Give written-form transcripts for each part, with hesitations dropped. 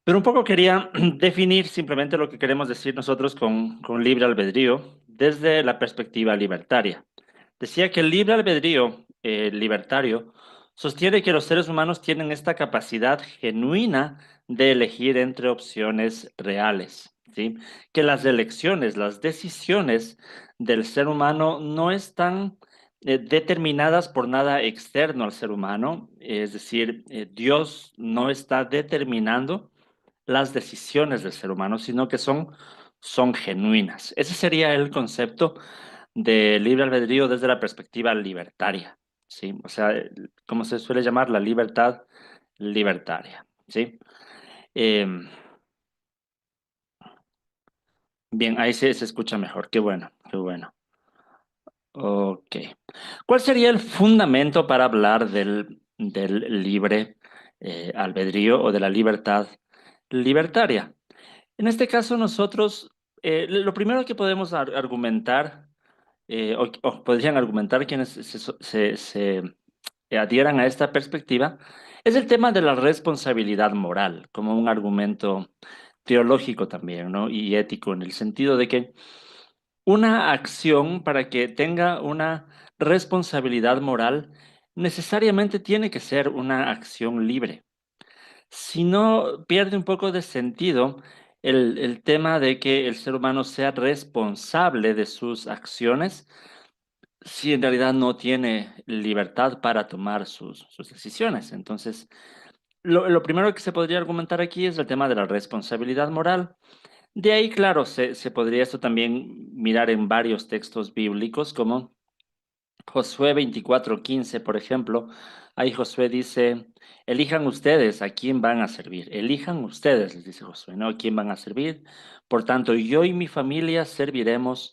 Pero un poco quería definir simplemente lo que queremos decir nosotros con libre albedrío desde la perspectiva libertaria. Decía que el libre albedrío libertario sostiene que los seres humanos tienen esta capacidad genuina de elegir entre opciones reales, ¿sí? Que las elecciones, las decisiones del ser humano no están determinadas por nada externo al ser humano, es decir, Dios no está determinando las decisiones del ser humano, sino que son genuinas. Ese sería el concepto de libre albedrío desde la perspectiva libertaria, ¿sí? O sea, como se suele llamar la libertad libertaria, ¿sí? Eh, bien, ahí se escucha mejor, qué bueno, qué bueno. Ok. ¿Cuál sería el fundamento para hablar del libre albedrío o de la libertad libertaria? En este caso, nosotros, lo primero que podemos argumentar, o podrían argumentar quienes se adhieran a esta perspectiva, es el tema de la responsabilidad moral, como un argumento teológico también, ¿no? Y ético, en el sentido de que una acción, para que tenga una responsabilidad moral, necesariamente tiene que ser una acción libre. Si no, pierde un poco de sentido el tema de que el ser humano sea responsable de sus acciones si en realidad no tiene libertad para tomar sus decisiones. Entonces, lo primero que se podría argumentar aquí es el tema de la responsabilidad moral. De ahí, claro, se podría esto también mirar en varios textos bíblicos, como Josué 24:15, por ejemplo. Ahí Josué dice, elijan ustedes a quién van a servir. Elijan ustedes, les dice Josué, ¿no? ¿A quién van a servir? Por tanto, yo y mi familia serviremos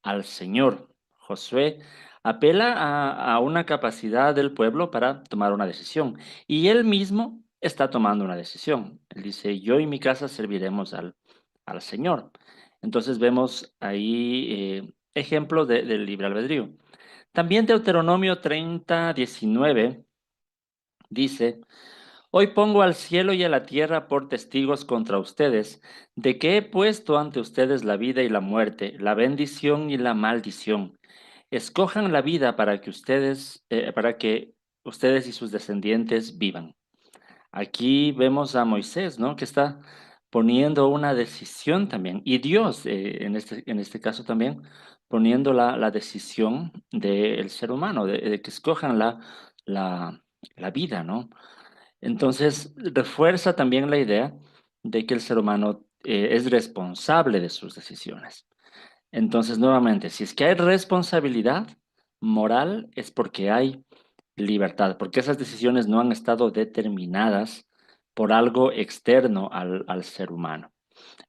al Señor. Josué apela a una capacidad del pueblo para tomar una decisión. Y él mismo está tomando una decisión. Él dice, yo y mi casa serviremos al Señor. Entonces vemos ahí ejemplos del libre albedrío. También Deuteronomio 30:19 dice, hoy pongo al cielo y a la tierra por testigos contra ustedes, de que he puesto ante ustedes la vida y la muerte, la bendición y la maldición. Escojan la vida para que ustedes y sus descendientes vivan. Aquí vemos a Moisés, ¿no? Que está poniendo una decisión también. Y Dios, en este caso también, poniendo la decisión del ser humano, de que escojan la, la vida, ¿no? Entonces, refuerza también la idea de que el ser humano es responsable de sus decisiones. Entonces, nuevamente, si es que hay responsabilidad moral, es porque hay libertad, porque esas decisiones no han estado determinadas por algo externo al ser humano.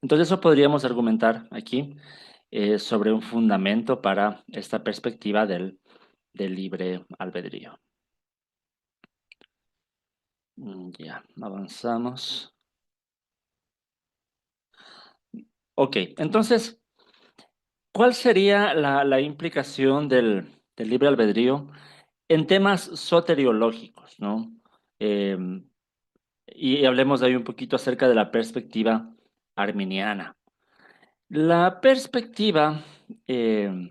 Entonces, eso podríamos argumentar aquí sobre un fundamento para esta perspectiva del libre albedrío. Ya, avanzamos. Ok, entonces, ¿cuál sería la implicación del libre albedrío en temas soteriológicos, ¿no? Eh, y hablemos de ahí un poquito acerca de la perspectiva arminiana. La perspectiva eh,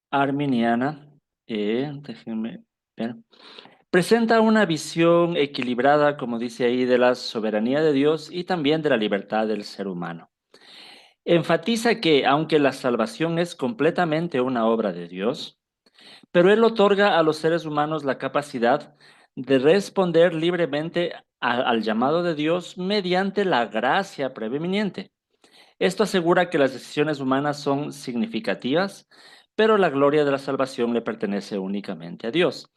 arminiana, déjenme ver, presenta una visión equilibrada, como dice ahí, de la soberanía de Dios y también de la libertad del ser humano. Enfatiza que, aunque la salvación es completamente una obra de Dios, pero Él otorga a los seres humanos la capacidad de responder libremente al llamado de Dios mediante la gracia preveniente. Esto asegura que las decisiones humanas son significativas, pero la gloria de la salvación le pertenece únicamente a Dios.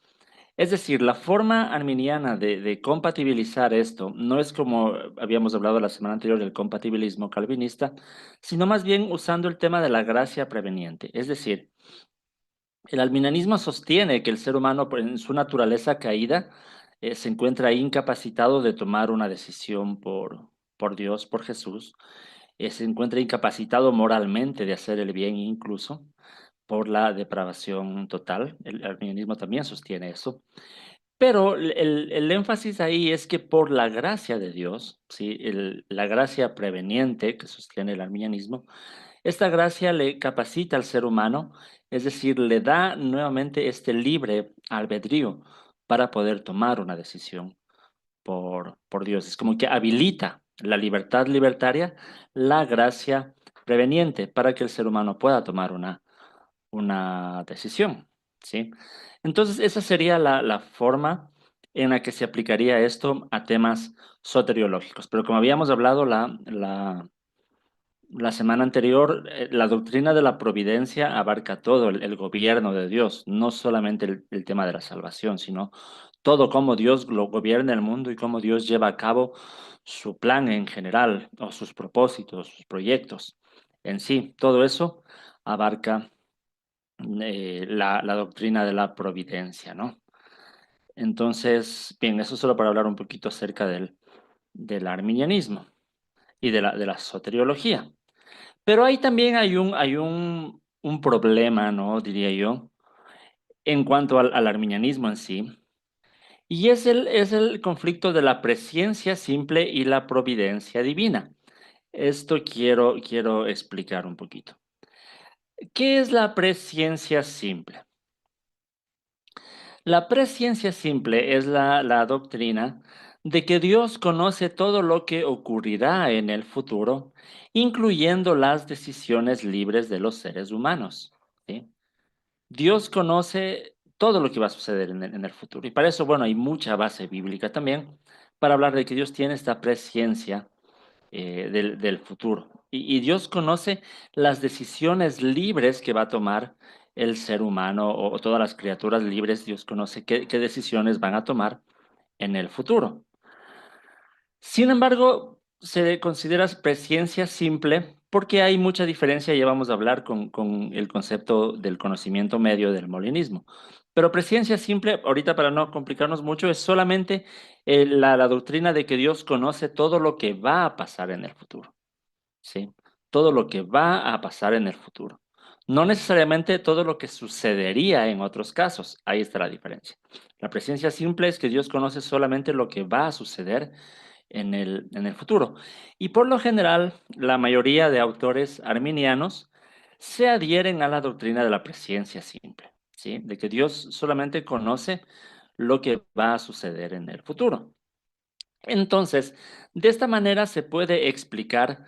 Es decir, la forma arminiana de compatibilizar esto no es como habíamos hablado la semana anterior del compatibilismo calvinista, sino más bien usando el tema de la gracia preveniente. Es decir, el alminanismo sostiene que el ser humano, en su naturaleza caída, se encuentra incapacitado de tomar una decisión por Dios, por Jesús. Se encuentra incapacitado moralmente de hacer el bien incluso por la depravación total. El alminanismo también sostiene eso. Pero el énfasis ahí es que por la gracia de Dios, ¿sí? La gracia preveniente que sostiene el arminianismo, esta gracia le capacita al ser humano, es decir, le da nuevamente este libre albedrío para poder tomar una decisión por Dios. Es como que habilita la libertad libertaria, la gracia preveniente para que el ser humano pueda tomar una decisión, ¿sí? Entonces, esa sería la forma en la que se aplicaría esto a temas soteriológicos. Pero como habíamos hablado la semana anterior, la doctrina de la providencia abarca todo el gobierno de Dios, no solamente el tema de la salvación, sino todo cómo Dios lo gobierna el mundo y cómo Dios lleva a cabo su plan en general, o sus propósitos, sus proyectos en sí. Todo eso abarca la doctrina de la providencia, ¿no? Entonces, bien, eso solo para hablar un poquito acerca del arminianismo y de la soteriología. Pero ahí también hay un problema, ¿no? Diría yo, en cuanto al arminianismo en sí, y es el conflicto de la presciencia simple y la providencia divina. Esto quiero explicar un poquito. ¿Qué es la presciencia simple? La presciencia simple es la doctrina de que Dios conoce todo lo que ocurrirá en el futuro, incluyendo las decisiones libres de los seres humanos, ¿sí? Dios conoce todo lo que va a suceder en el futuro. Y para eso, bueno, hay mucha base bíblica también para hablar de que Dios tiene esta presciencia del futuro. Y Dios conoce las decisiones libres que va a tomar el ser humano o todas las criaturas libres. Dios conoce qué decisiones van a tomar en el futuro. Sin embargo, se considera presciencia simple porque hay mucha diferencia, ya vamos a hablar con el concepto del conocimiento medio del molinismo. Pero presciencia simple, ahorita para no complicarnos mucho, es solamente la doctrina de que Dios conoce todo lo que va a pasar en el futuro. ¿Sí? Todo lo que va a pasar en el futuro. No necesariamente todo lo que sucedería en otros casos. Ahí está la diferencia. La presencia simple es que Dios conoce solamente lo que va a suceder en el futuro. Y por lo general, la mayoría de autores arminianos se adhieren a la doctrina de la presencia simple, ¿sí? De que Dios solamente conoce lo que va a suceder en el futuro. Entonces, de esta manera se puede explicar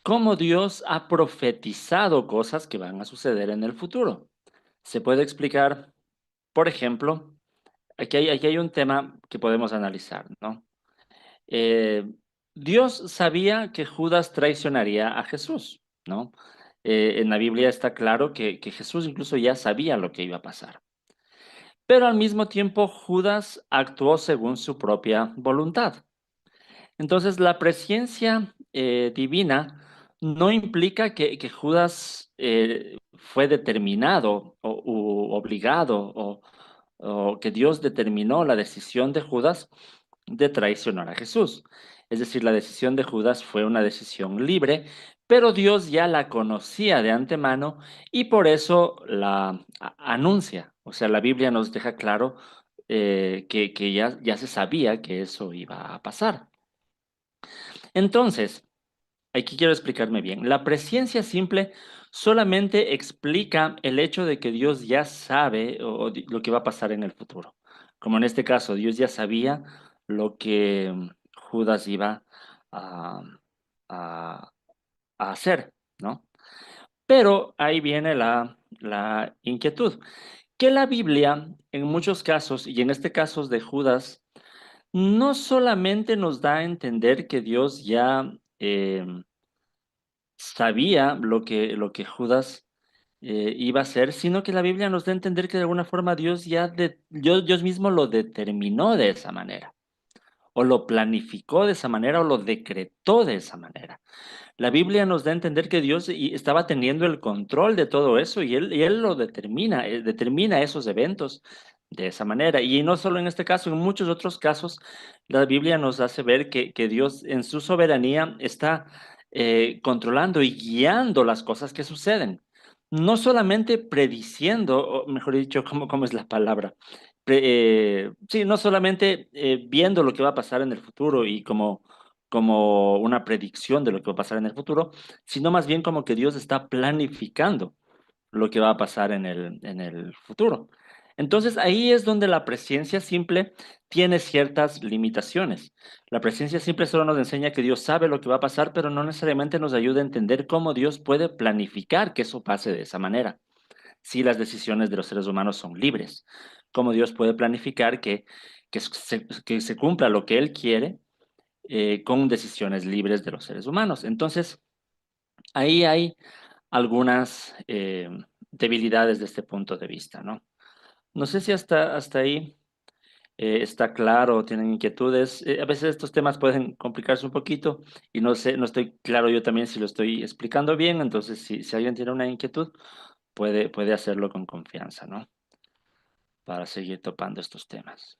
cómo Dios ha profetizado cosas que van a suceder en el futuro. Se puede explicar, por ejemplo, aquí hay un tema que podemos analizar, ¿no? Eh, Dios sabía que Judas traicionaría a Jesús, ¿no? En la Biblia está claro que Jesús incluso ya sabía lo que iba a pasar. Pero al mismo tiempo Judas actuó según su propia voluntad. Entonces, la presencia divina no implica que Judas fue determinado u obligado o que Dios determinó la decisión de Judas de traicionar a Jesús. Es decir, la decisión de Judas fue una decisión libre, pero Dios ya la conocía de antemano y por eso la anuncia. O sea, la Biblia nos deja claro que ya se sabía que eso iba a pasar. Entonces, aquí quiero explicarme bien. La presciencia simple solamente explica el hecho de que Dios ya sabe lo que va a pasar en el futuro. Como en este caso, Dios ya sabía lo que Judas iba a, a- a hacer, ¿no? Pero ahí viene la inquietud, que la Biblia, en muchos casos, y en este caso de Judas, no solamente nos da a entender que Dios ya sabía lo que Judas iba a hacer, sino que la Biblia nos da a entender que de alguna forma Dios mismo lo determinó de esa manera, o lo planificó de esa manera, o lo decretó de esa manera. La Biblia nos da a entender que Dios estaba teniendo el control de todo eso y él lo determina esos eventos de esa manera. Y no solo en este caso, en muchos otros casos, la Biblia nos hace ver que Dios en su soberanía está controlando y guiando las cosas que suceden. No solamente prediciendo, o mejor dicho, ¿cómo es la palabra? sí, no solamente viendo lo que va a pasar en el futuro y como una predicción de lo que va a pasar en el futuro, sino más bien como que Dios está planificando lo que va a pasar en el futuro. Entonces ahí es donde la presencia simple tiene ciertas limitaciones. La presencia simple solo nos enseña que Dios sabe lo que va a pasar, pero no necesariamente nos ayuda a entender cómo Dios puede planificar que eso pase de esa manera, si las decisiones de los seres humanos son libres. Cómo Dios puede planificar que se cumpla lo que Él quiere con decisiones libres de los seres humanos. Entonces, ahí hay algunas debilidades de este punto de vista, ¿no? No sé si hasta ahí está claro, tienen inquietudes. A veces estos temas pueden complicarse un poquito y no sé, no estoy claro yo también si lo estoy explicando bien, entonces si alguien tiene una inquietud, puede hacerlo con confianza, ¿no? Para seguir topando estos temas.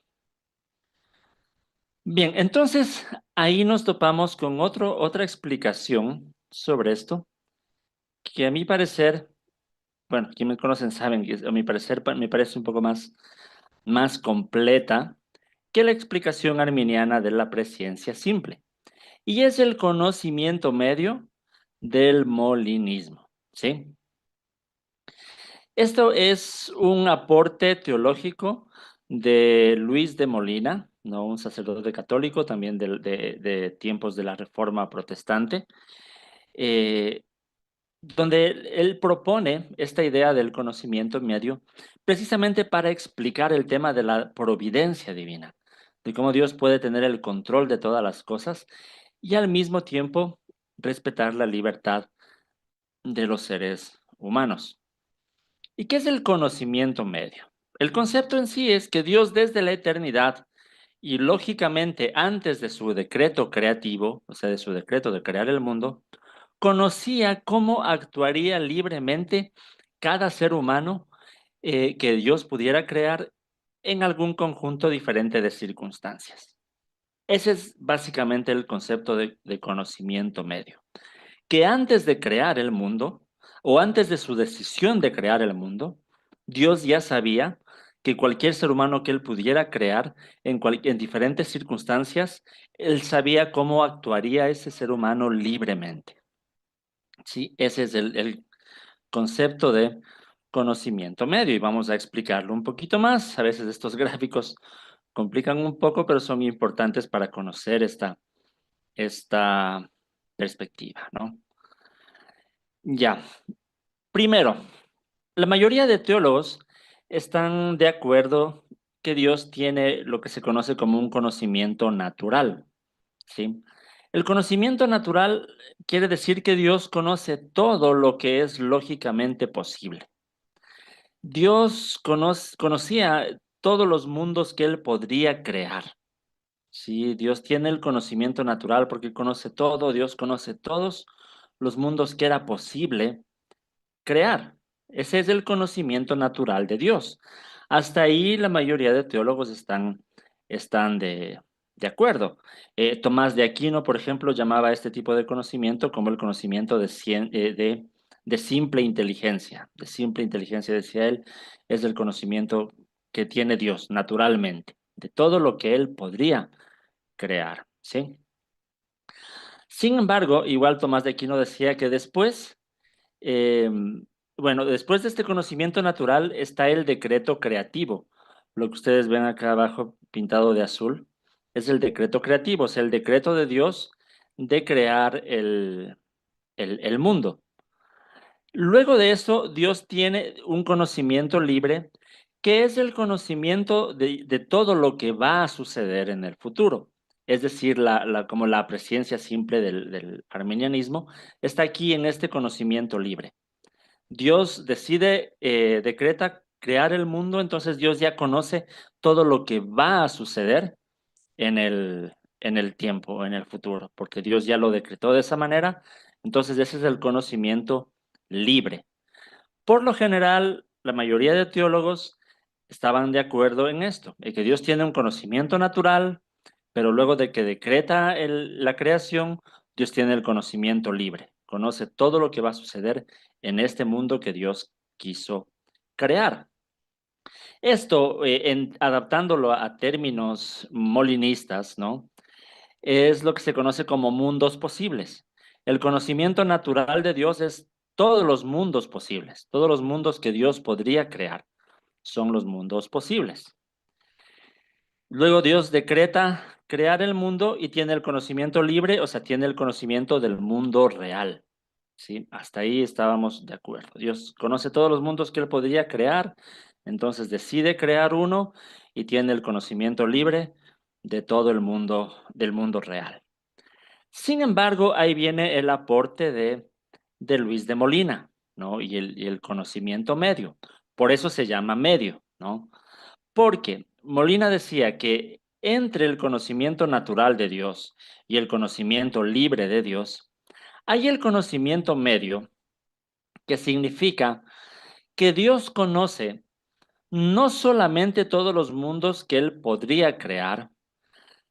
Bien, entonces ahí nos topamos con otra explicación sobre esto, que a mi parecer, bueno, quienes me conocen saben que a mi parecer me parece un poco más completa que la explicación arminiana de la presciencia simple. Y es el conocimiento medio del molinismo, ¿sí? Esto es un aporte teológico de Luis de Molina, ¿no? Un sacerdote católico también de tiempos de la Reforma Protestante, eh, donde él propone esta idea del conocimiento medio precisamente para explicar el tema de la providencia divina, de cómo Dios puede tener el control de todas las cosas y al mismo tiempo respetar la libertad de los seres humanos. ¿Y qué es el conocimiento medio? El concepto en sí es que Dios desde la eternidad y lógicamente antes de su decreto creativo, o sea, de su decreto de crear el mundo, conocía cómo actuaría libremente cada ser humano que Dios pudiera crear en algún conjunto diferente de circunstancias. Ese es básicamente el concepto de conocimiento medio, que antes de crear el mundo, o antes de su decisión de crear el mundo, Dios ya sabía que cualquier ser humano que él pudiera crear en diferentes circunstancias, él sabía cómo actuaría ese ser humano libremente. ¿Sí? Ese es el concepto de conocimiento medio y vamos a explicarlo un poquito más. A veces estos gráficos complican un poco, pero son importantes para conocer esta perspectiva, ¿no? Ya, primero, la mayoría de teólogos están de acuerdo que Dios tiene lo que se conoce como un conocimiento natural, ¿sí? El conocimiento natural quiere decir que Dios conoce todo lo que es lógicamente posible. Dios conocía todos los mundos que él podría crear. Sí, Dios tiene el conocimiento natural porque conoce todo, Dios conoce todos los mundos que era posible crear. Ese es el conocimiento natural de Dios. Hasta ahí la mayoría de teólogos están de acuerdo. Tomás de Aquino, por ejemplo, llamaba a este tipo de conocimiento como el conocimiento de simple inteligencia. De simple inteligencia, decía él, es el conocimiento que tiene Dios naturalmente, de todo lo que él podría crear, ¿sí? Sin embargo, igual Tomás de Aquino decía que eh, bueno, después de este conocimiento natural está el decreto creativo. Lo que ustedes ven acá abajo pintado de azul es el decreto creativo, o sea, el decreto de Dios de crear el mundo. Luego de eso, Dios tiene un conocimiento libre, que es el conocimiento de todo lo que va a suceder en el futuro. Es decir, como la presciencia simple del arminianismo está aquí en este conocimiento libre. Dios decide, decreta crear el mundo, entonces Dios ya conoce todo lo que va a suceder en el tiempo, en el futuro, porque Dios ya lo decretó de esa manera, entonces ese es el conocimiento libre. Por lo general, la mayoría de teólogos estaban de acuerdo en esto, en que Dios tiene un conocimiento natural, pero luego de que decreta la creación, Dios tiene el conocimiento libre, conoce todo lo que va a suceder en este mundo que Dios quiso crear. Esto, adaptándolo a términos molinistas, ¿no? Es lo que se conoce como mundos posibles. El conocimiento natural de Dios es todos los mundos posibles, todos los mundos que Dios podría crear son los mundos posibles. Luego Dios decreta crear el mundo y tiene el conocimiento libre, o sea, tiene el conocimiento del mundo real. ¿Sí? Hasta ahí estábamos de acuerdo. Dios conoce todos los mundos que Él podría crear, entonces decide crear uno y tiene el conocimiento libre de todo el mundo, del mundo real. Sin embargo, ahí viene el aporte de Luis de Molina, ¿no? Y el conocimiento medio. Por eso se llama medio, ¿no? Porque Molina decía que entre el conocimiento natural de Dios y el conocimiento libre de Dios, hay el conocimiento medio, que significa que Dios conoce no solamente todos los mundos que Él podría crear,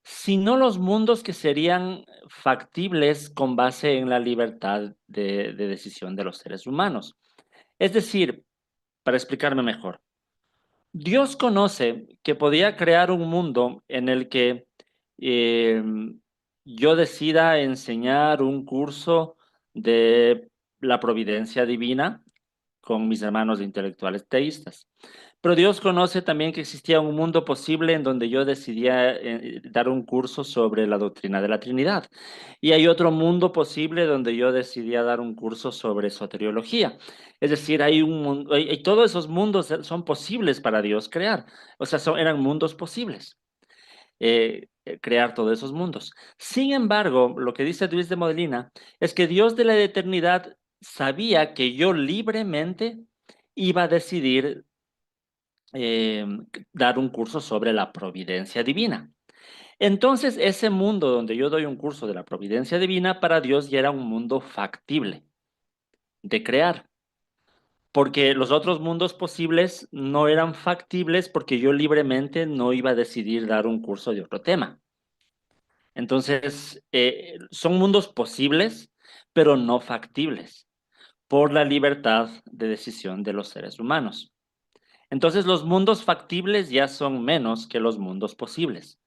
sino los mundos que serían factibles con base en la libertad de decisión de los seres humanos. Es decir, para explicarme mejor, Dios conoce que podía crear un mundo en el que eh, yo decida enseñar un curso de la providencia divina con mis hermanos intelectuales teístas. Pero Dios conoce también que existía un mundo posible en donde yo decidía dar un curso sobre la doctrina de la Trinidad. Y hay otro mundo posible donde yo decidía dar un curso sobre soteriología. Es decir, todos esos mundos son posibles para Dios crear. O sea, eran mundos posibles. Crear todos esos mundos. Sin embargo, lo que dice Luis de Modelina es que Dios de la eternidad sabía que yo libremente iba a decidir eh, dar un curso sobre la providencia divina. Entonces, ese mundo donde yo doy un curso de la providencia divina, para Dios ya era un mundo factible de crear, porque los otros mundos posibles no eran factibles porque yo libremente no iba a decidir dar un curso de otro tema. Entonces, son mundos posibles, pero no factibles por la libertad de decisión de los seres humanos. Entonces, los mundos factibles ya son menos que los mundos posibles.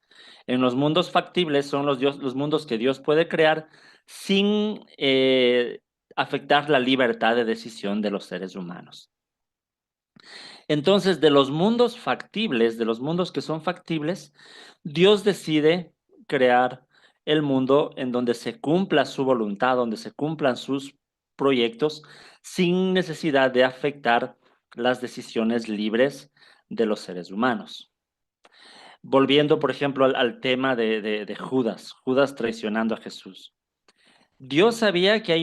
En los mundos factibles son los mundos que Dios puede crear sin afectar la libertad de decisión de los seres humanos. Entonces, de los mundos factibles, de los mundos que son factibles, Dios decide crear el mundo en donde se cumpla su voluntad, donde se cumplan sus proyectos, sin necesidad de afectar las decisiones libres de los seres humanos. Volviendo, por ejemplo, al tema de Judas traicionando a Jesús. Dios sabía que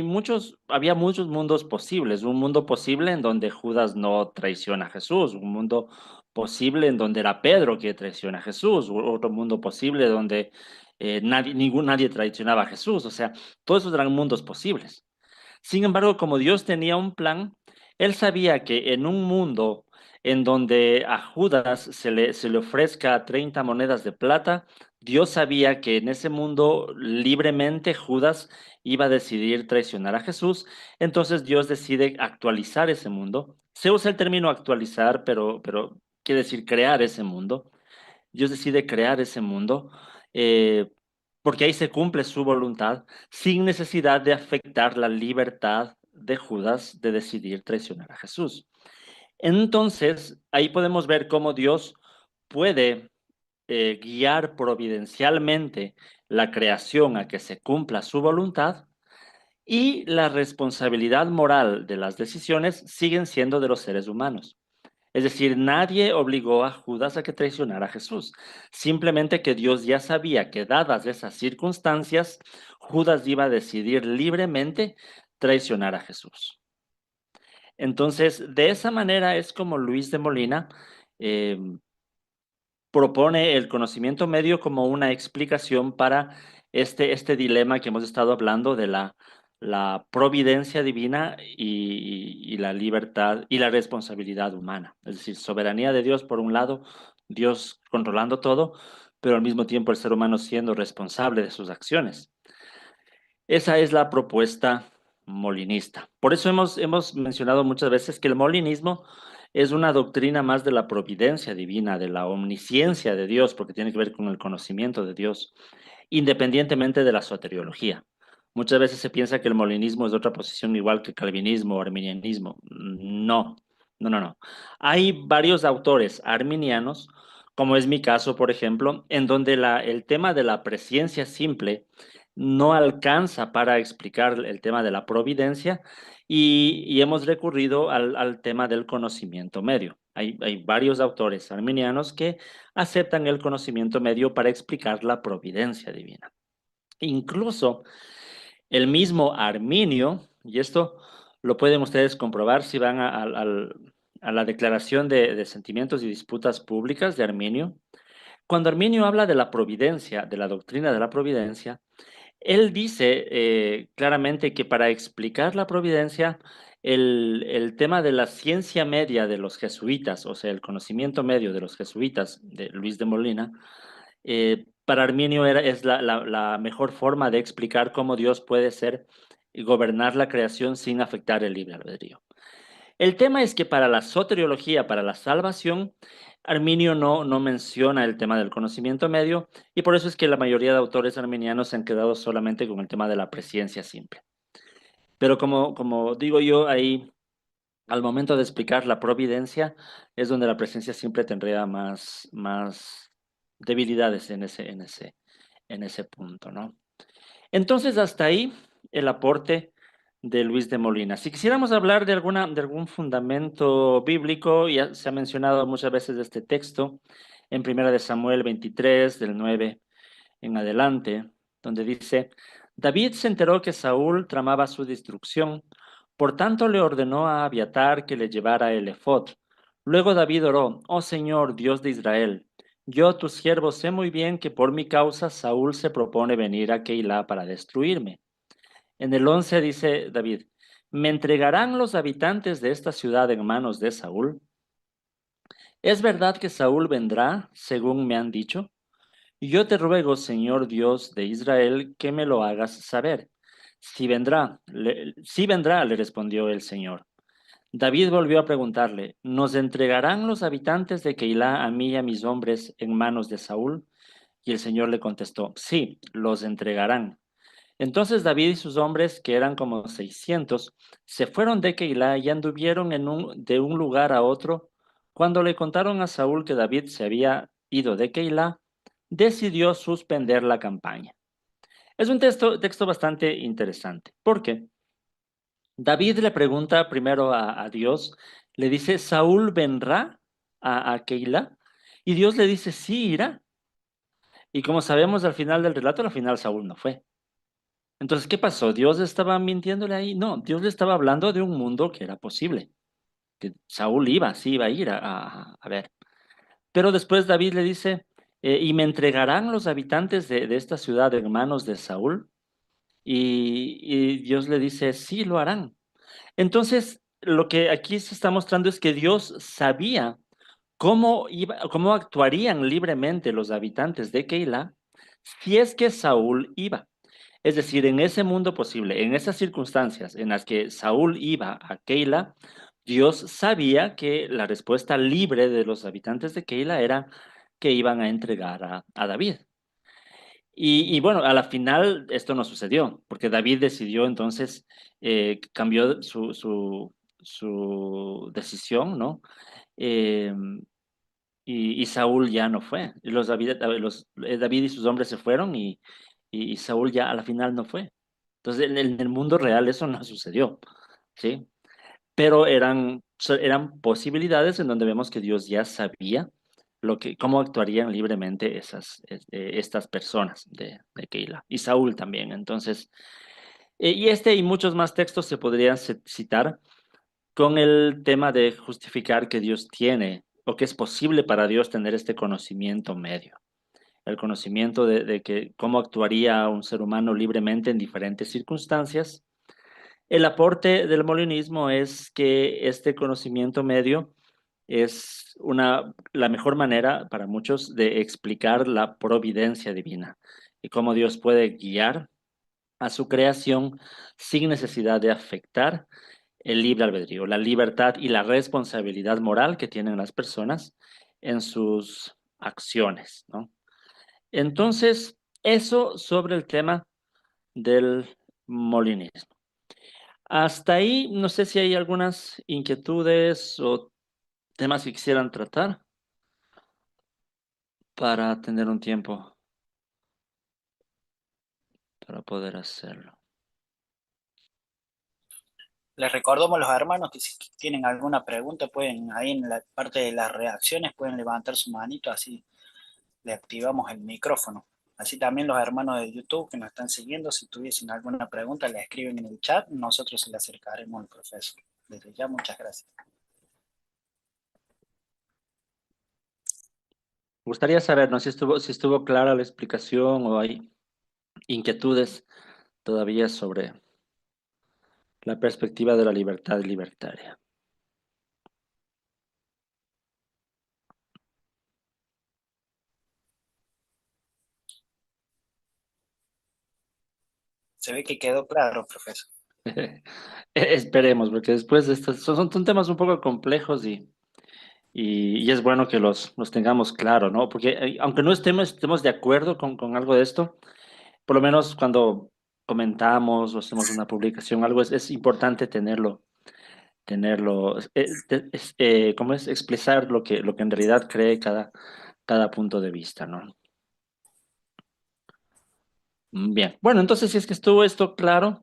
había muchos mundos posibles, un mundo posible en donde Judas no traiciona a Jesús, un mundo posible en donde era Pedro que traiciona a Jesús, otro mundo posible donde nadie traicionaba a Jesús, o sea, todos esos eran mundos posibles. Sin embargo, como Dios tenía un plan, él sabía que en un mundo en donde a Judas se le ofrezca 30 monedas de plata, Dios sabía que en ese mundo libremente Judas iba a decidir traicionar a Jesús. Entonces Dios decide actualizar ese mundo. Se usa el término actualizar, pero quiere decir crear ese mundo. Dios decide crear ese mundo eh, porque ahí se cumple su voluntad sin necesidad de afectar la libertad de Judas de decidir traicionar a Jesús. Entonces, ahí podemos ver cómo Dios puede guiar providencialmente la creación a que se cumpla su voluntad y la responsabilidad moral de las decisiones siguen siendo de los seres humanos. Es decir, nadie obligó a Judas a que traicionara a Jesús. Simplemente que Dios ya sabía que dadas esas circunstancias, Judas iba a decidir libremente traicionar a Jesús. Entonces, de esa manera es como Luis de Molina eh, propone el conocimiento medio como una explicación para este dilema que hemos estado hablando de la providencia divina y la libertad y la responsabilidad humana. Es decir, soberanía de Dios por un lado, Dios controlando todo, pero al mismo tiempo el ser humano siendo responsable de sus acciones. Esa es la propuesta molinista. Por eso hemos mencionado muchas veces que el molinismo es una doctrina más de la providencia divina, de la omnisciencia de Dios, porque tiene que ver con el conocimiento de Dios, independientemente de la soteriología. Muchas veces se piensa que el molinismo es de otra posición igual que calvinismo o arminianismo. No, no, no, no. Hay varios autores arminianos, como es mi caso, por ejemplo, en donde el tema de la presciencia simple no alcanza para explicar el tema de la providencia y hemos recurrido al tema del conocimiento medio. Hay varios autores arminianos que aceptan el conocimiento medio para explicar la providencia divina. Incluso el mismo Arminio, y esto lo pueden ustedes comprobar si van a la Declaración de Sentimientos y Disputas Públicas de Arminio. Cuando Arminio habla de la providencia, de la doctrina de la providencia, él dice claramente que para explicar la providencia, el tema de la ciencia media de los jesuitas, o sea, el conocimiento medio de los jesuitas de Luis de Molina, para Arminio es la mejor forma de explicar cómo Dios puede ser y gobernar la creación sin afectar el libre albedrío. El tema es que para la soteriología, para la salvación, Arminio no menciona el tema del conocimiento medio y por eso es que la mayoría de autores arminianos se han quedado solamente con el tema de la presciencia simple. Pero como digo yo, ahí al momento de explicar la providencia es donde la presencia simple tendría más debilidades en ese punto, ¿no? Entonces, hasta ahí el aporte de Luis de Molina. Si quisiéramos hablar de algún fundamento bíblico, ya se ha mencionado muchas veces este texto en Primera de Samuel 23, del 9 en adelante, donde dice, David se enteró que Saúl tramaba su destrucción, por tanto le ordenó a Abiatar que le llevara el efod. Luego David oró, oh Señor, Dios de Israel, yo, tu siervo, sé muy bien que por mi causa Saúl se propone venir a Keilah para destruirme. En el 11 dice David, ¿me entregarán los habitantes de esta ciudad en manos de Saúl? ¿Es verdad que Saúl vendrá, según me han dicho? Yo te ruego, Señor Dios de Israel, que me lo hagas saber. Sí vendrá, le respondió el Señor. David volvió a preguntarle, ¿nos entregarán los habitantes de Keilah a mí y a mis hombres en manos de Saúl? Y el Señor le contestó, sí, los entregarán. Entonces David y sus hombres, que eran como 600, se fueron de Keilah y anduvieron de un lugar a otro. Cuando le contaron a Saúl que David se había ido de Keilah, decidió suspender la campaña. Es un texto bastante interesante, porque David le pregunta primero a Dios, le dice, ¿Saúl vendrá a Keilah? Y Dios le dice, sí, irá. Y como sabemos al final del relato, al final Saúl no fue. Entonces, ¿qué pasó? ¿Dios estaba mintiéndole ahí? No, Dios le estaba hablando de un mundo que era posible, que Saúl iba, sí iba a ir a ver. Pero después David le dice, ¿y me entregarán los habitantes de esta ciudad en manos de Saúl? Y Dios le dice, sí, lo harán. Entonces, lo que aquí se está mostrando es que Dios sabía cómo actuarían libremente los habitantes de Keilah si es que Saúl iba. Es decir, en ese mundo posible, en esas circunstancias en las que Saúl iba a Keilah, Dios sabía que la respuesta libre de los habitantes de Keilah era que iban a entregar a David. Y bueno, a la final esto no sucedió, porque David decidió entonces, cambió su decisión, ¿no? Eh, y Saúl ya no fue. David y sus hombres se fueron y Saúl ya a la final no fue. Entonces, en el mundo real eso no sucedió, ¿sí? Pero eran posibilidades en donde vemos que Dios ya sabía cómo actuarían libremente estas personas de Keilah y Saúl también. Entonces, y este y muchos más textos se podrían citar con el tema de justificar que Dios tiene o que es posible para Dios tener este conocimiento medio. El conocimiento de que cómo actuaría un ser humano libremente en diferentes circunstancias. El aporte del molinismo es que este conocimiento medio es la mejor manera para muchos de explicar la providencia divina y cómo Dios puede guiar a su creación sin necesidad de afectar el libre albedrío, la libertad y la responsabilidad moral que tienen las personas en sus acciones, ¿no? Entonces, eso sobre el tema del molinismo. Hasta ahí, no sé si hay algunas inquietudes o temas que quisieran tratar para tener un tiempo para poder hacerlo. Les recordamos a los hermanos que si tienen alguna pregunta, pueden ahí en la parte de las reacciones, pueden levantar su manito, así le activamos el micrófono. Así también los hermanos de YouTube que nos están siguiendo, si tuviesen alguna pregunta, la escriben en el chat, nosotros se la acercaremos al profesor. Desde ya, muchas gracias. Me gustaría saber, ¿no? Si estuvo clara la explicación o hay inquietudes todavía sobre la perspectiva de la libertad libertaria. Se ve que quedó claro, profesor. Esperemos, porque después de estos son temas un poco complejos y es bueno que los tengamos claro, ¿no? Porque aunque no estemos de acuerdo con algo de esto, por lo menos cuando comentamos o hacemos una publicación, algo es importante tenerlo, ¿cómo es? Expresar lo que en realidad cree cada punto de vista, ¿no? Bien, bueno, entonces si es que estuvo esto claro,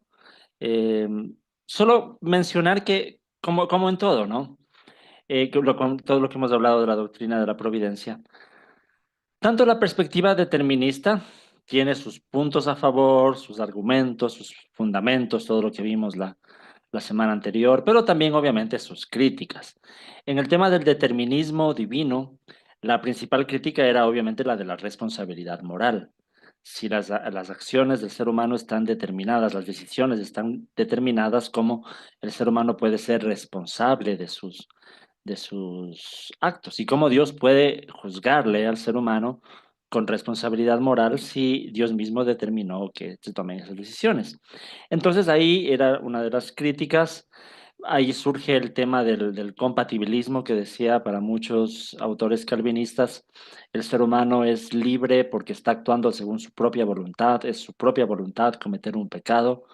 eh, solo mencionar que, como en todo, ¿no? Con todo lo que hemos hablado de la doctrina de la providencia, tanto la perspectiva determinista tiene sus puntos a favor, sus argumentos, sus fundamentos, todo lo que vimos la semana anterior, pero también obviamente sus críticas. En el tema del determinismo divino, la principal crítica era obviamente la de la responsabilidad moral. Si las acciones del ser humano están determinadas, las decisiones están determinadas, ¿cómo el ser humano puede ser responsable de sus actos y cómo Dios puede juzgarle al ser humano con responsabilidad moral si Dios mismo determinó que se tomen esas decisiones? Entonces ahí era una de las críticas. Ahí surge el tema del compatibilismo que decía para muchos autores calvinistas, el ser humano es libre porque está actuando según su propia voluntad, es su propia voluntad cometer un pecado,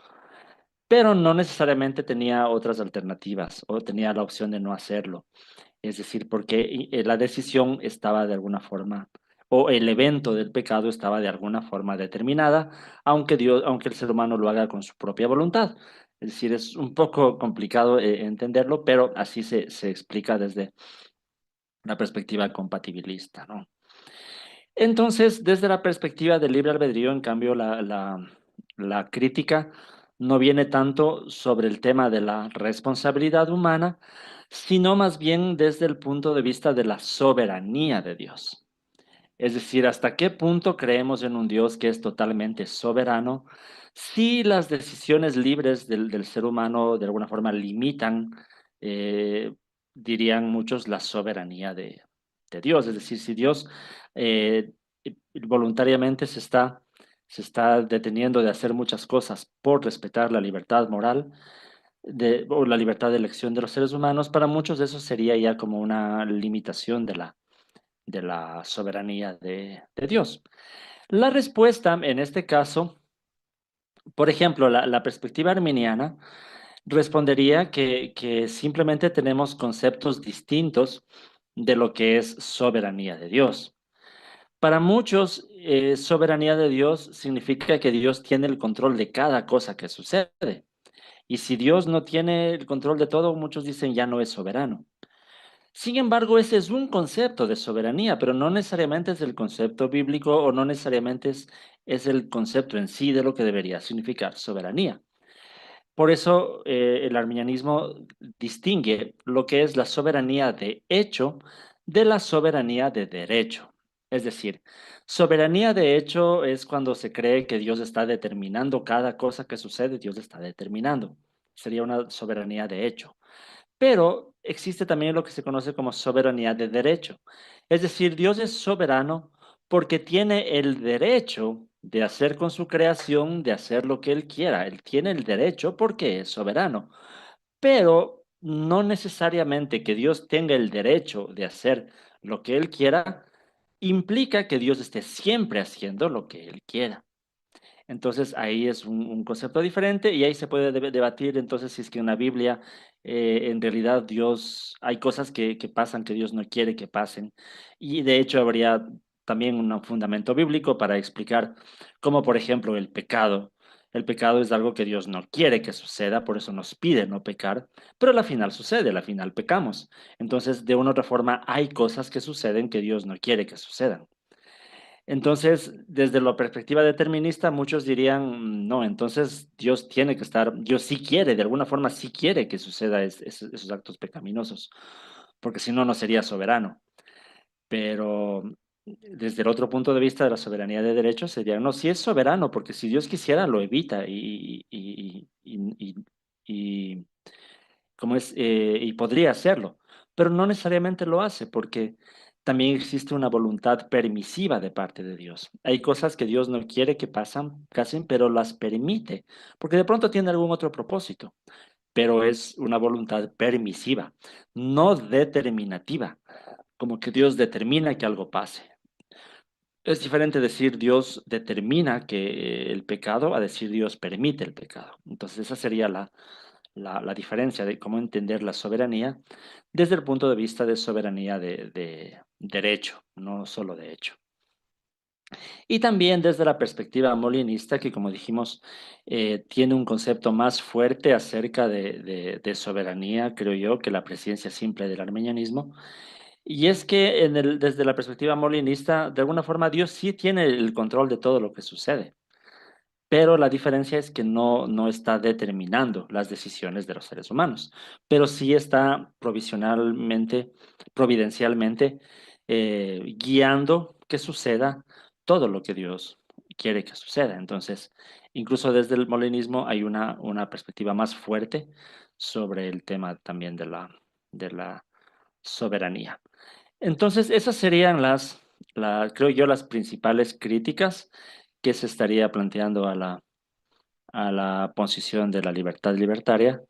pero no necesariamente tenía otras alternativas o tenía la opción de no hacerlo. Es decir, porque la decisión estaba de alguna forma, o el evento del pecado estaba de alguna forma determinada, aunque el ser humano lo haga con su propia voluntad. Es decir, es un poco complicado entenderlo, pero así se explica desde la perspectiva compatibilista, ¿no? Entonces, desde la perspectiva del libre albedrío, en cambio, la crítica no viene tanto sobre el tema de la responsabilidad humana, sino más bien desde el punto de vista de la soberanía de Dios. Es decir, hasta qué punto creemos en un Dios que es totalmente soberano, si las decisiones libres del ser humano de alguna forma limitan, eh, dirían muchos, la soberanía de Dios. Es decir, si Dios eh, voluntariamente se está deteniendo de hacer muchas cosas por respetar la libertad moral o la libertad de elección de los seres humanos, para muchos eso sería ya como una limitación de la soberanía de Dios. La respuesta en este caso, por ejemplo, la perspectiva arminiana respondería que simplemente tenemos conceptos distintos de lo que es soberanía de Dios. Para muchos, soberanía de Dios significa que Dios tiene el control de cada cosa que sucede. Y si Dios no tiene el control de todo, muchos dicen ya no es soberano. Sin embargo, ese es un concepto de soberanía, pero no necesariamente es el concepto bíblico o no necesariamente es el concepto en sí de lo que debería significar soberanía. Por eso el arminianismo distingue lo que es la soberanía de hecho de la soberanía de derecho. Es decir, soberanía de hecho es cuando se cree que Dios está determinando cada cosa que sucede, Dios está determinando. Sería una soberanía de hecho. Pero existe también lo que se conoce como soberanía de derecho. Es decir, Dios es soberano porque tiene el derecho de hacer con su creación, de hacer lo que Él quiera. Él tiene el derecho porque es soberano. pero no necesariamente que Dios tenga el derecho de hacer lo que Él quiera, implica que Dios esté siempre haciendo lo que Él quiera. Entonces ahí es un concepto diferente y ahí se puede debatir entonces si es que en la Biblia en realidad Dios, hay cosas que pasan que Dios no quiere que pasen y de hecho habría también un fundamento bíblico para explicar como por ejemplo el pecado. El pecado es algo que Dios no quiere que suceda, por eso nos pide no pecar, pero a la final sucede, a la final pecamos. Entonces, de una u otra forma, hay cosas que suceden que Dios no quiere que sucedan. Entonces, desde la perspectiva determinista, muchos dirían, no, entonces Dios tiene que estar, Dios sí quiere, de alguna forma sí quiere que suceda esos actos pecaminosos, porque si no, no sería soberano. Pero desde el otro punto de vista de la soberanía de derechos, sería, no, sí es soberano, porque si Dios quisiera, lo evita y como es, y podría hacerlo, pero no necesariamente lo hace porque también existe una voluntad permisiva de parte de Dios. Hay cosas que Dios no quiere que pasen, pero las permite, porque de pronto tiene algún otro propósito, pero es una voluntad permisiva, no determinativa, como que Dios determina que algo pase. Es diferente decir Dios determina que el pecado a decir Dios permite el pecado. Entonces esa sería la diferencia de cómo entender la soberanía desde el punto de vista de soberanía de derecho, no solo de hecho. Y también desde la perspectiva molinista, que como dijimos, tiene un concepto más fuerte acerca de soberanía, creo yo, que la presencia simple del armenianismo. Y es que desde la perspectiva molinista, de alguna forma, Dios sí tiene el control de todo lo que sucede. Pero la diferencia es que no está determinando las decisiones de los seres humanos, pero sí está provisionalmente, providencialmente, guiando que suceda todo lo que Dios quiere que suceda. Entonces, incluso desde el molinismo hay una perspectiva más fuerte sobre el tema también de la soberanía. Entonces, esas serían creo yo, las principales críticas que se estaría planteando a la posición de la libertad libertaria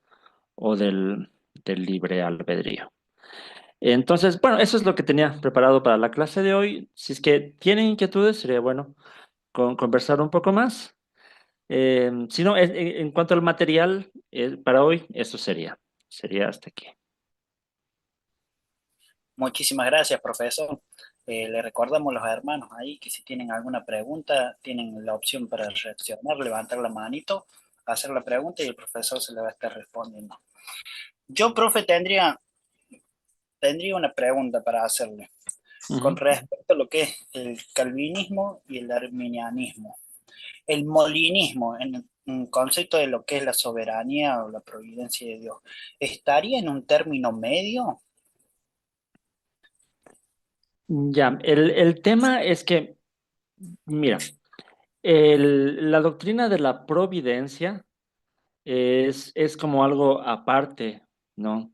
o del libre albedrío. Entonces, bueno, eso es lo que tenía preparado para la clase de hoy. Si es que tienen inquietudes, sería bueno conversar un poco más. Si no, en cuanto al material, para hoy, eso sería hasta aquí. Muchísimas gracias, profesor. Le recordamos a los hermanos ahí que si tienen alguna pregunta, tienen la opción para reaccionar, levantar la manito, hacer la pregunta y el profesor se le va a estar respondiendo. Yo, profe, tendría una pregunta para hacerle con Ujú. respecto a lo que es el calvinismo y el arminianismo. El molinismo, en un concepto de lo que es la soberanía o la providencia de Dios, ¿estaría en un término medio? Ya, el tema es que, mira, la doctrina de la providencia es como algo aparte, ¿no?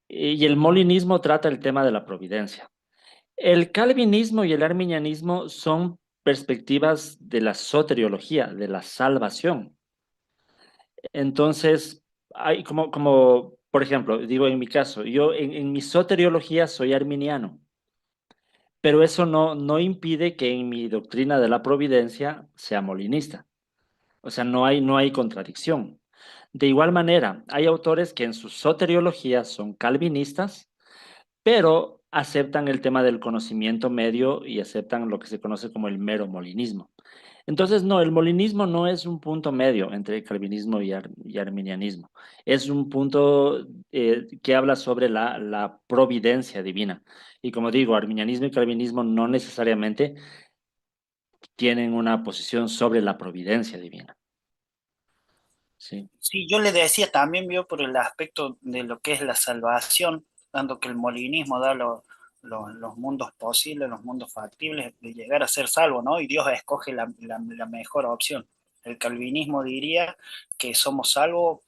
Y el molinismo trata el tema de la providencia. El calvinismo y el arminianismo son perspectivas de la soteriología, de la salvación. Entonces, hay por ejemplo, digo en mi caso, yo en mi soteriología soy arminiano, pero eso no impide que en mi doctrina de la providencia sea molinista. O sea, no hay contradicción. De igual manera, hay autores que en su soteriología son calvinistas, pero aceptan el tema del conocimiento medio y aceptan lo que se conoce como el mero molinismo. Entonces, no, el molinismo no es un punto medio entre calvinismo y arminianismo. Es un punto que habla sobre la providencia divina. Y como digo, arminianismo y calvinismo no necesariamente tienen una posición sobre la providencia divina. Sí. Sí, yo le decía también, vio, por el aspecto de lo que es la salvación, dando que el molinismo da los mundos posibles, los mundos factibles de llegar a ser salvo, ¿no? Y Dios escoge la mejor opción. El calvinismo diría que somos salvos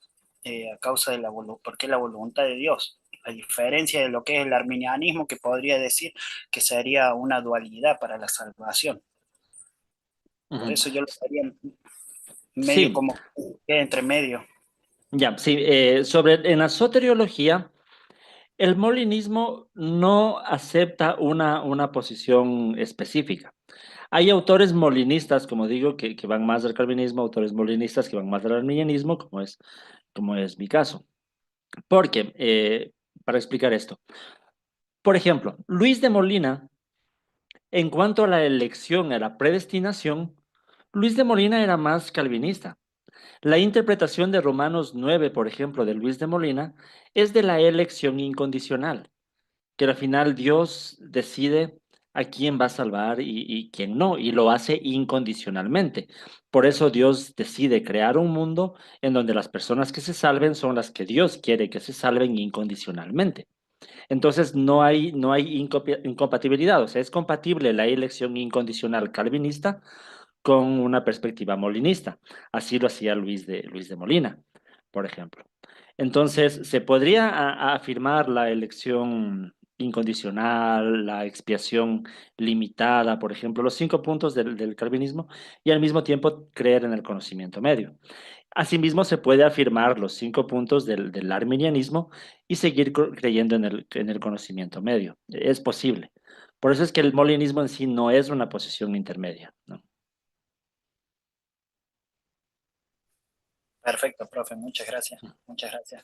a causa de porque es la voluntad de Dios. A diferencia de lo que es el arminianismo, que podría decir que sería una dualidad para la salvación. Por Ujú. eso yo lo haría medio Sí, como que entre medio. Ya, sí, en la soteriología, el molinismo no acepta una posición específica. Hay autores molinistas, como digo, que van más del calvinismo, autores molinistas que van más del arminianismo, como es mi caso. Porque, para explicar esto, por ejemplo, Luis de Molina, en cuanto a la elección, a la predestinación, Luis de Molina era más calvinista. La interpretación de Romanos 9, por ejemplo, de Luis de Molina, es de la elección incondicional, que al final Dios decide a quién va a salvar y quién no, y lo hace incondicionalmente. Por eso Dios decide crear un mundo en donde las personas que se salven son las que Dios quiere que se salven incondicionalmente. Entonces no hay incompatibilidad, o sea, es compatible la elección incondicional calvinista con una perspectiva molinista. Así lo hacía Luis de Molina, por ejemplo. Entonces, se podría afirmar la elección incondicional, la expiación limitada, por ejemplo, los 5 puntos del calvinismo, y al mismo tiempo creer en el conocimiento medio. Asimismo, se puede afirmar los 5 puntos del arminianismo y seguir creyendo en el conocimiento medio. Es posible. Por eso es que el molinismo en sí no es una posición intermedia, ¿no? Perfecto, profe, muchas gracias, muchas gracias.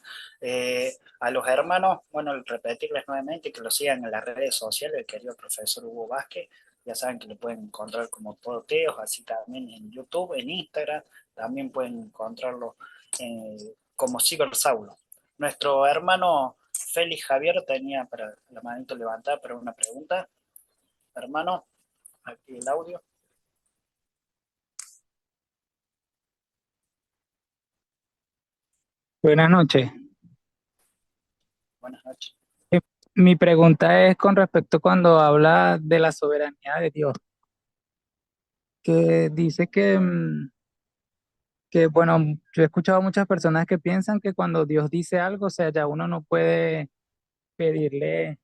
A los hermanos, bueno, repetirles nuevamente que lo sigan en las redes sociales, el querido profesor Hugo Vázquez, ya saben que lo pueden encontrar como Todoteos, así también en YouTube, en Instagram, también pueden encontrarlo como Cibersaulo. Nuestro hermano Félix Javier tenía para la manito levantada para una pregunta. Hermano, aquí el audio. Buenas noches. Buenas noches. Eh, Mi pregunta es con respecto cuando habla de la soberanía de Dios, que dice que, bueno, yo he escuchado a muchas personas que piensan que cuando Dios dice algo, o sea, ya uno no puede pedirle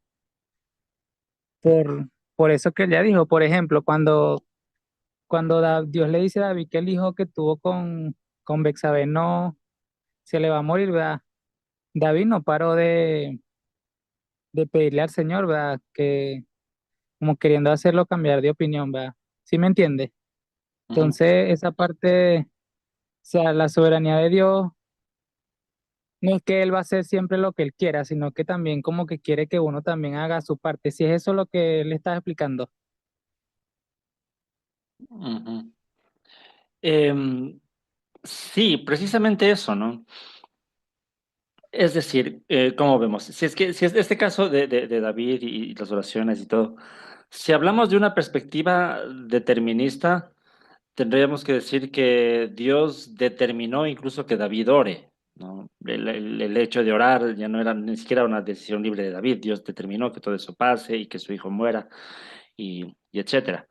por eso que él ya dijo. Por ejemplo, cuando Dios le dice a David que el hijo que tuvo con Bexabé no se le va a morir, ¿verdad? David no paró de pedirle al Señor, ¿verdad? Que como queriendo hacerlo cambiar de opinión, ¿verdad? ¿Sí me entiende? Ujú, Entonces, esa parte, o sea, la soberanía de Dios, no es que Él va a hacer siempre lo que Él quiera, sino que también como que quiere que uno también haga su parte. Si es eso lo que Él está explicando. ujú. Em, sí, precisamente eso, ¿no? Es decir, ¿cómo vemos? Si es este caso de David y las oraciones y todo, si hablamos de una perspectiva determinista, tendríamos que decir que Dios determinó incluso que David ore, ¿no? El hecho de orar ya no era ni siquiera una decisión libre de David. Dios determinó que todo eso pase y que su hijo muera y etcétera.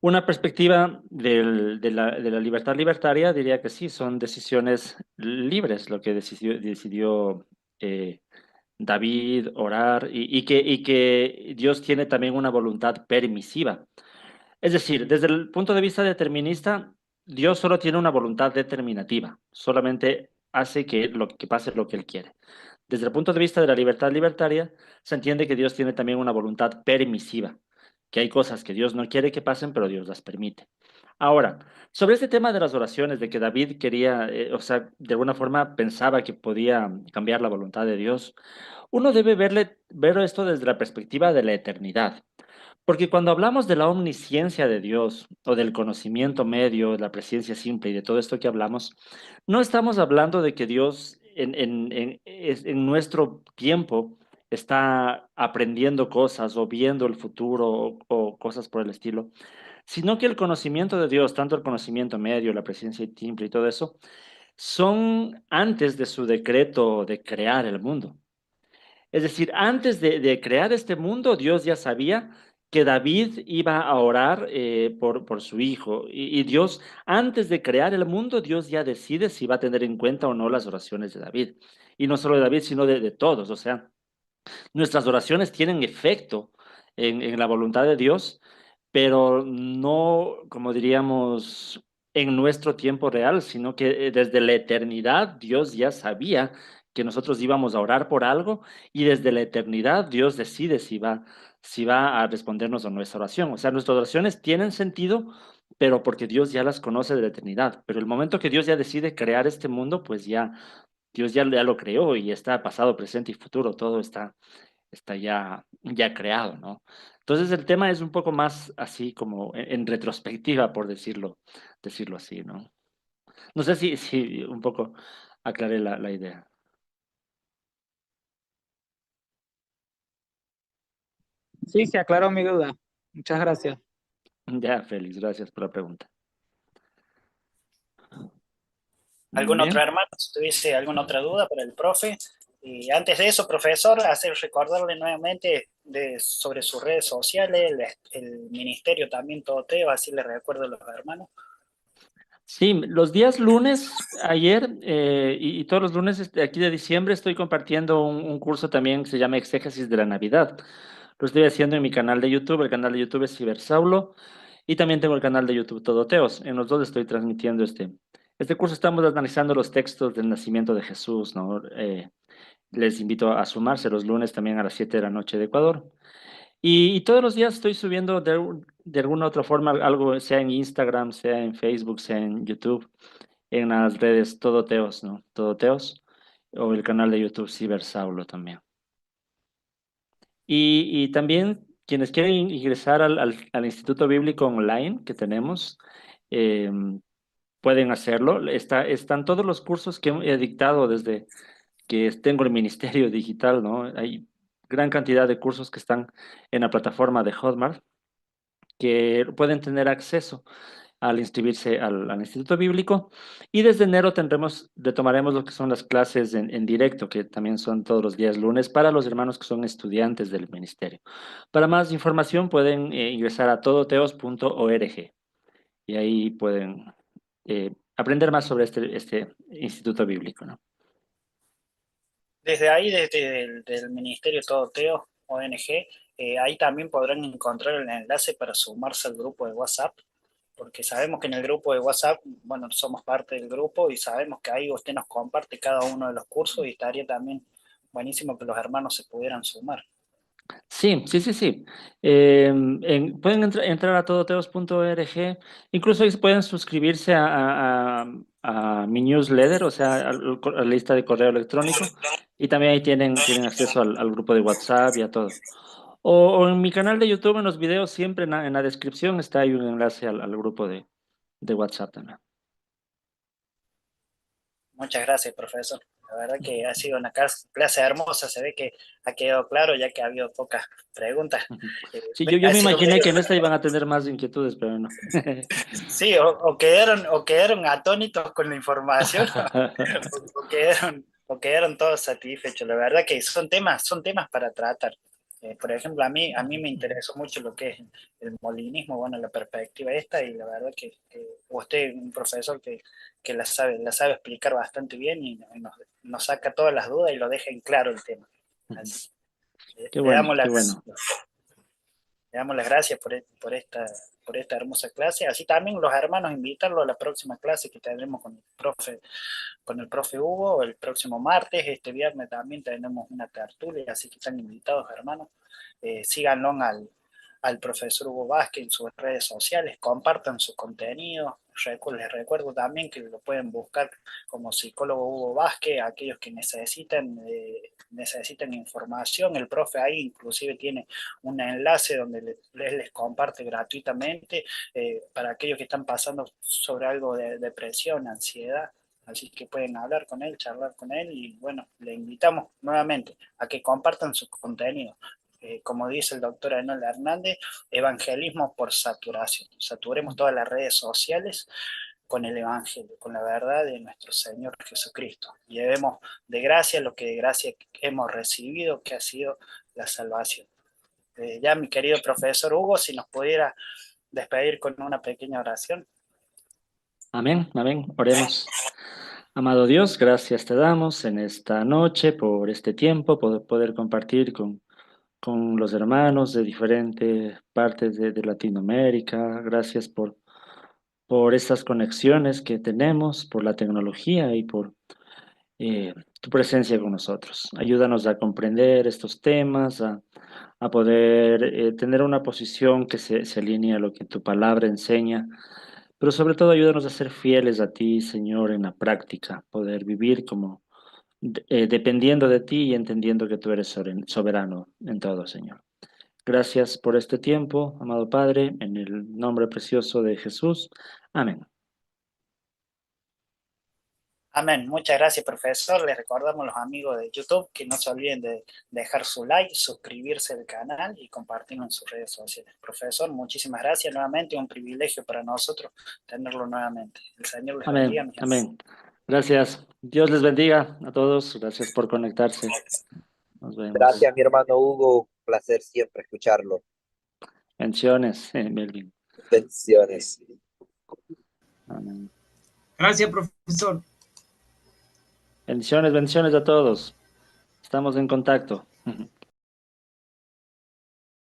Una perspectiva de la libertad libertaria diría que sí, son decisiones libres lo que decidió eh, David orar y que Dios tiene también una voluntad permisiva. Es decir, desde el punto de vista determinista, Dios solo tiene una voluntad determinativa, solamente hace que pase lo que Él quiere. Desde el punto de vista de la libertad libertaria, se entiende que Dios tiene también una voluntad permisiva, que hay cosas que Dios no quiere que pasen, pero Dios las permite. Ahora, sobre este tema de las oraciones, de que David quería, o sea, de alguna forma pensaba que podía cambiar la voluntad de Dios, uno debe ver esto desde la perspectiva de la eternidad. Porque cuando hablamos de la omnisciencia de Dios o del conocimiento medio, de la presencia simple y de todo esto que hablamos, no estamos hablando de que Dios en nuestro tiempo está aprendiendo cosas o viendo el futuro o cosas por el estilo, sino que el conocimiento de Dios, tanto el conocimiento medio, la presencia simple y todo eso, son antes de su decreto de crear el mundo. Es decir, antes de crear este mundo, Dios ya sabía que David iba a orar por su hijo. Y Dios, antes de crear el mundo, Dios ya decide si va a tener en cuenta o no las oraciones de David. Y no solo de David, sino de todos. O sea, nuestras oraciones tienen efecto en la voluntad de Dios, pero no, como diríamos, en nuestro tiempo real, sino que desde la eternidad Dios ya sabía que nosotros íbamos a orar por algo y desde la eternidad Dios decide si va a respondernos a nuestra oración. O sea, nuestras oraciones tienen sentido, pero porque Dios ya las conoce de la eternidad. Pero el momento que Dios ya decide crear este mundo, pues ya Dios ya lo creó y está pasado, presente y futuro, todo está ya creado, ¿no? Entonces el tema es un poco más así como en retrospectiva, por decirlo así, ¿no? No sé si un poco aclaré la idea. Sí, se aclaró mi duda. Muchas gracias. Ya, Félix, gracias por la pregunta. ¿Algún otro Bien. hermano, si tuviese alguna otra duda para el profe? Y antes de eso, profesor, hacer recordarle nuevamente sobre sus redes sociales, el ministerio también Toteo, así le recuerdo a los hermanos. Sí, los días lunes, ayer y todos los lunes aquí de diciembre estoy compartiendo un curso también que se llama Exégesis de la Navidad. Lo estoy haciendo en mi canal de YouTube. El canal de YouTube es Cibersaulo y también tengo el canal de YouTube Todoteos. En los dos estoy transmitiendo este curso. Estamos analizando los textos del nacimiento de Jesús, ¿no? Les invito a sumarse los lunes también a las 7 de la noche de Ecuador. Y todos los días estoy subiendo de alguna otra forma algo, sea en Instagram, sea en Facebook, sea en YouTube, en las redes Todoteos, ¿no? Todoteos, o el canal de YouTube Cibersaulo también. Y también quienes quieren ingresar al Instituto Bíblico Online que tenemos, eh, pueden hacerlo. Están todos los cursos que he dictado desde que tengo el Ministerio Digital, ¿no? Hay gran cantidad de cursos que están en la plataforma de Hotmart que pueden tener acceso al inscribirse al Instituto Bíblico. Y desde enero retomaremos lo que son las clases en directo, que también son todos los días lunes, para los hermanos que son estudiantes del ministerio. Para más información pueden ingresar a todoteos.org y ahí pueden aprender más sobre este Instituto Bíblico, ¿no? Desde ahí, desde el Ministerio Toteo, ONG, ahí también podrán encontrar el enlace para sumarse al grupo de WhatsApp, porque sabemos que en el grupo de WhatsApp, bueno, somos parte del grupo y sabemos que ahí usted nos comparte cada uno de los cursos y estaría también buenísimo que los hermanos se pudieran sumar. Sí, sí, sí, sí. Pueden entrar a todoteos.org, incluso ahí pueden suscribirse a mi newsletter, o sea, a la lista de correo electrónico, y también ahí tienen acceso al grupo de WhatsApp y a todo. O en mi canal de YouTube, en los videos, siempre en la descripción está ahí un enlace al grupo de WhatsApp también. Muchas gracias, profesor. La verdad que ha sido una clase hermosa, se ve que ha quedado claro ya que ha habido pocas preguntas. Ujú. Sí, yo Ha me sido imaginé medio, que en esta iban a tener más inquietudes, pero no. sí, o quedaron atónitos con la información o quedaron todos satisfechos. La verdad que son temas para tratar. Por ejemplo, a mí me interesó mucho lo que es el molinismo, bueno, la perspectiva esta, y la verdad que usted es un profesor que la sabe explicar bastante bien y nos saca todas las dudas y lo deja en claro el tema. Así, Qué le bueno, damos qué bueno. le damos las gracias por esta hermosa clase. Así también los hermanos invitarlos a la próxima clase que tendremos con el profe Hugo el próximo martes. Este viernes también tenemos una tertulia, así que están invitados, hermanos. Síganlo al profesor Hugo Vázquez en sus redes sociales, compartan su contenido. Les recuerdo también que lo pueden buscar como psicólogo Hugo Vázquez, aquellos que necesitan información. El profe ahí inclusive tiene un enlace donde les comparte gratuitamente para aquellos que están pasando sobre algo de depresión, ansiedad. Así que pueden hablar con él, charlar con él y bueno, le invitamos nuevamente a que compartan su contenido. Como dice el doctor Enoel Hernández, evangelismo por saturación. Saturemos todas las redes sociales con el Evangelio, con la verdad de nuestro Señor Jesucristo. Llevemos de gracia lo que de gracia hemos recibido, que ha sido la salvación. Ya mi querido profesor Hugo, si nos pudiera despedir con una pequeña oración. Amén, amén. Oremos. Amado Dios, gracias te damos en esta noche por este tiempo, por poder compartir con los hermanos de diferentes partes de Latinoamérica. Gracias por estas conexiones que tenemos, por la tecnología y por tu presencia con nosotros. Ayúdanos a comprender estos temas, a poder tener una posición que se alinee a lo que tu palabra enseña, pero sobre todo ayúdanos a ser fieles a ti, Señor, en la práctica, poder vivir como dependiendo de ti y entendiendo que tú eres soberano en todo, Señor. Gracias por este tiempo, amado Padre, en el nombre precioso de Jesús. Amén. Amén. Muchas gracias, profesor. Les recordamos a los amigos de YouTube que no se olviden de dejar su like, suscribirse al canal y compartirlo en sus redes sociales. Profesor, muchísimas gracias nuevamente. Un privilegio para nosotros tenerlo nuevamente. El Señor les bendiga, Amén. mis hermanos. Amén. Gracias. Dios les bendiga a todos. Gracias por conectarse. Nos vemos. Gracias, mi hermano Hugo. Un placer siempre escucharlo. Bendiciones, Melvin. Bendiciones. Amén. Gracias, profesor. Bendiciones, bendiciones a todos. Estamos en contacto.